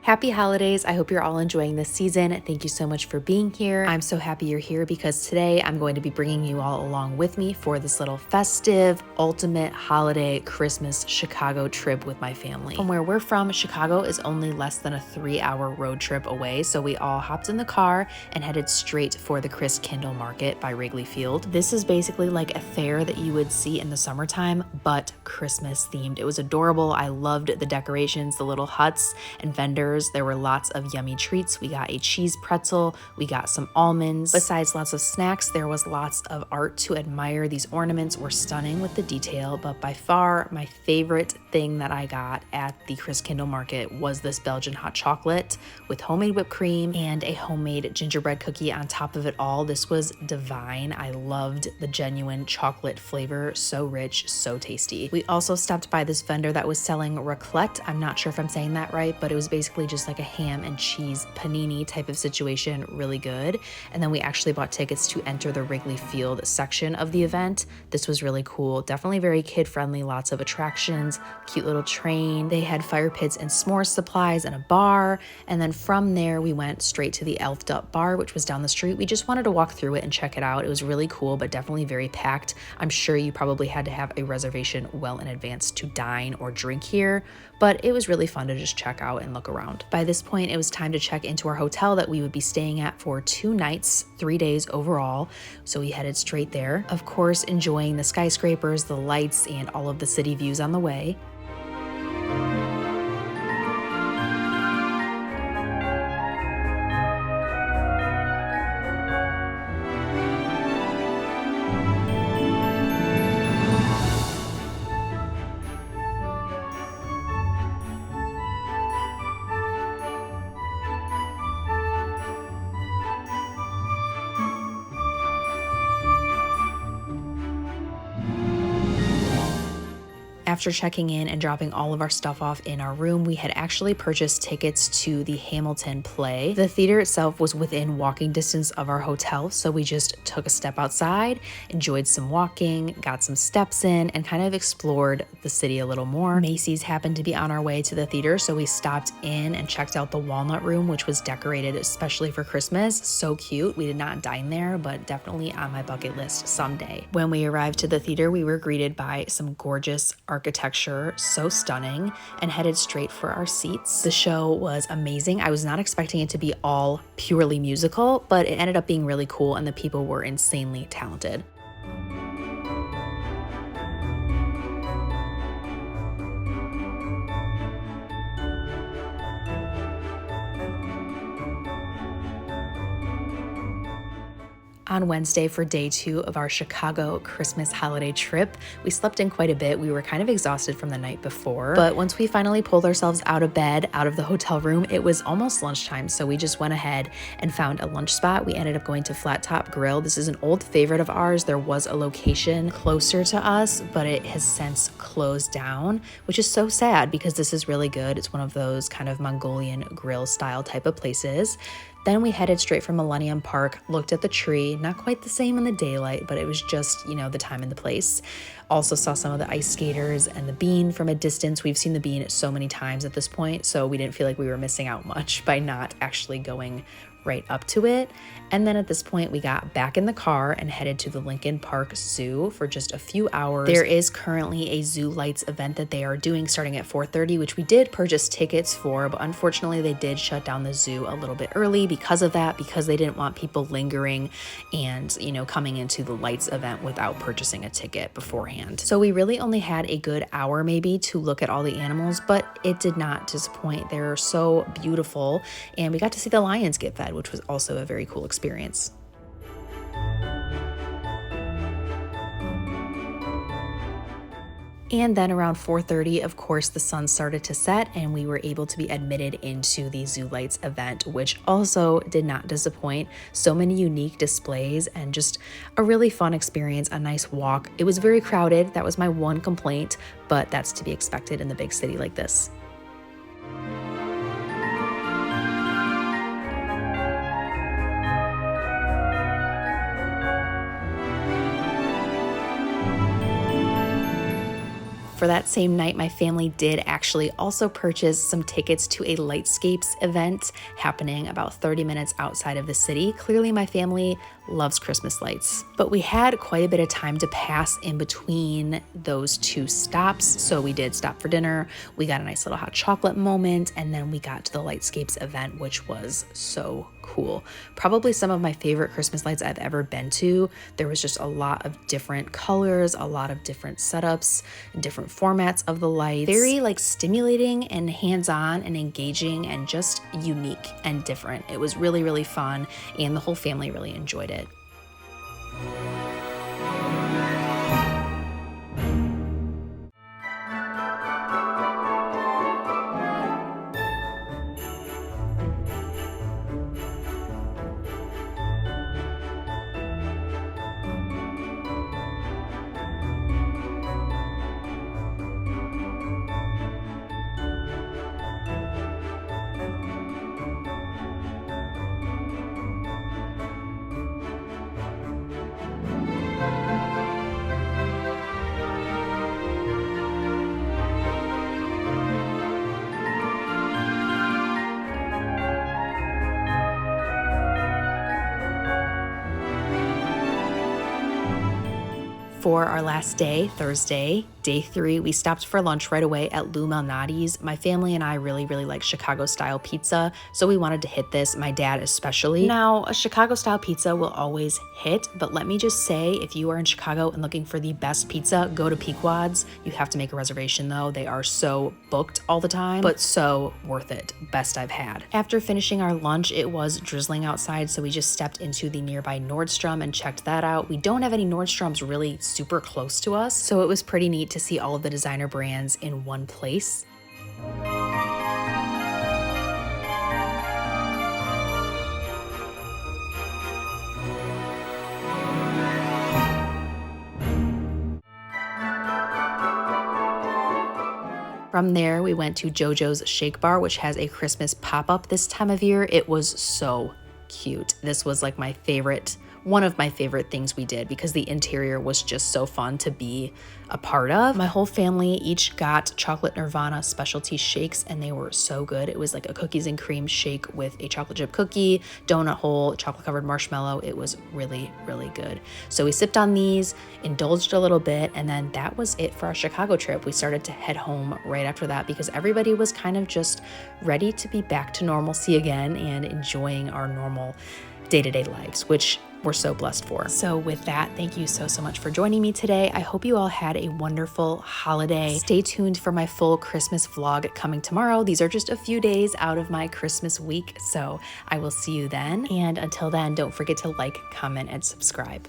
Happy holidays. I hope you're all enjoying this season. Thank you so much for being here. I'm so happy you're here because today I'm going to be bringing you all along with me for this little festive, ultimate holiday Christmas Chicago trip with my family. From where we're from, Chicago is only less than a 3-hour road trip away, so we all hopped in the car and headed straight for the Christkindl Market by Wrigley Field. This is basically like a fair that you would see in the summertime, but Christmas themed. It was adorable. I loved the decorations, the little huts and vendors. There were lots of yummy treats. We got a cheese pretzel, we got some almonds. Besides lots of snacks, there was lots of art to admire. These ornaments were stunning with the detail, but by far my favorite thing that I got at the Christkindl Market was this Belgian hot chocolate with homemade whipped cream and a homemade gingerbread cookie on top of it all. This was divine. I loved the genuine chocolate flavor, so rich, so tasty. We also stopped by this vendor that was selling raclette. I'm not sure if I'm saying that right, but it was basically just like a ham and cheese panini type of situation, really good. And then we actually bought tickets to enter the Wrigley Field section of the event. This was really cool, definitely very kid-friendly, lots of attractions, cute little train. They had fire pits and s'mores supplies and a bar. And then from there, we went straight to the Elfed Up bar, which was down the street. We just wanted to walk through it and check it out. It was really cool, but definitely very packed. I'm sure you probably had to have a reservation well in advance to dine or drink here, but it was really fun to just check out and look around. By this point, it was time to check into our hotel that we would be staying at for 2 nights, 3 days overall. So we headed straight there. Of course, enjoying the skyscrapers, the lights, and all of the city views on the way. After checking in and dropping all of our stuff off in our room, we had actually purchased tickets to the Hamilton play. The theater itself was within walking distance of our hotel, so we just took a step outside, enjoyed some walking, got some steps in, and kind of explored the city a little more. Macy's happened to be on our way to the theater, so we stopped in and checked out the Walnut Room, which was decorated especially for Christmas. So cute. We did not dine there, but definitely on my bucket list someday. When we arrived to the theater, we were greeted by some gorgeous architecture, so stunning, and headed straight for our seats. The show was amazing. I was not expecting it to be all purely musical, but it ended up being really cool and the people were insanely talented. On Wednesday for day 2 of our Chicago Christmas holiday trip, we slept in quite a bit. We were kind of exhausted from the night before, but once we finally pulled ourselves out of bed, out of the hotel room, it was almost lunchtime, so we just went ahead and found a lunch spot. We ended up going to Flat Top Grill. This is an old favorite of ours. There was a location closer to us, but it has since closed down, which is so sad because this is really good. It's one of those kind of Mongolian grill style type of places. Then we headed straight from Millennium Park, looked at the tree, not quite the same in the daylight, but it was just, the time and the place. Also saw some of the ice skaters and the bean from a distance. We've seen the bean so many times at this point, so we didn't feel like we were missing out much by not actually going right up to it. And then at this point, we got back in the car and headed to the Lincoln Park Zoo for just a few hours. There is currently a Zoo Lights event that they are doing starting at 4:30, which we did purchase tickets for, but unfortunately they did shut down the zoo a little bit early because of that, because they didn't want people lingering and, coming into the Lights event without purchasing a ticket beforehand. So we really only had a good hour maybe to look at all the animals, but it did not disappoint. They're so beautiful, and we got to see the lions get fed, which was also a very cool experience. And then around 4:30, of course, the sun started to set and we were able to be admitted into the Zoo Lights event, which also did not disappoint. So many unique displays and just a really fun experience, a nice walk. It was very crowded. That was my one complaint, but that's to be expected in the big city like this. For that same night, my family did actually also purchase some tickets to a Lightscapes event happening about 30 minutes outside of the city. Clearly, my family loves Christmas lights, but we had quite a bit of time to pass in between those two stops. So we did stop for dinner, we got a nice little hot chocolate moment, and then we got to the Lightscapes event, which was so cool. Probably some of my favorite Christmas lights I've ever been to. There was just a lot of different colors, a lot of different setups, different formats of the lights. Very like stimulating and hands-on and engaging and just unique and different. It was really, really fun, and the whole family really enjoyed it. For our last day, Thursday, day 3, we stopped for lunch right away at Lou Malnati's. My family and I really, really like Chicago-style pizza, so we wanted to hit this, my dad especially. Now, a Chicago-style pizza will always hit, but let me just say, if you are in Chicago and looking for the best pizza, go to Pequod's. You have to make a reservation though. They are so booked all the time, but so worth it. Best I've had. After finishing our lunch, it was drizzling outside, so we just stepped into the nearby Nordstrom and checked that out. We don't have any Nordstroms really super close to us, so it was pretty neat to see all of the designer brands in one place. From there, we went to JoJo's Shake Bar, which has a Christmas pop-up this time of year. It was so cute. This was like my favorite, one of my favorite things we did because the interior was just so fun to be a part of. My whole family each got Chocolate Nirvana specialty shakes, and they were so good. It was like a cookies and cream shake with a chocolate chip cookie, donut hole, chocolate covered marshmallow. It was really, really good. So we sipped on these, indulged a little bit, and then that was it for our Chicago trip. We started to head home right after that because everybody was kind of just ready to be back to normalcy again and enjoying our normal day-to-day lives, which we're so blessed for. So with that, thank you so much for joining me today. I hope you all had a wonderful holiday. Stay tuned for my full Christmas vlog coming tomorrow. These are just a few days out of my Christmas week, so I will see you then. And until then, don't forget to like, comment, and subscribe.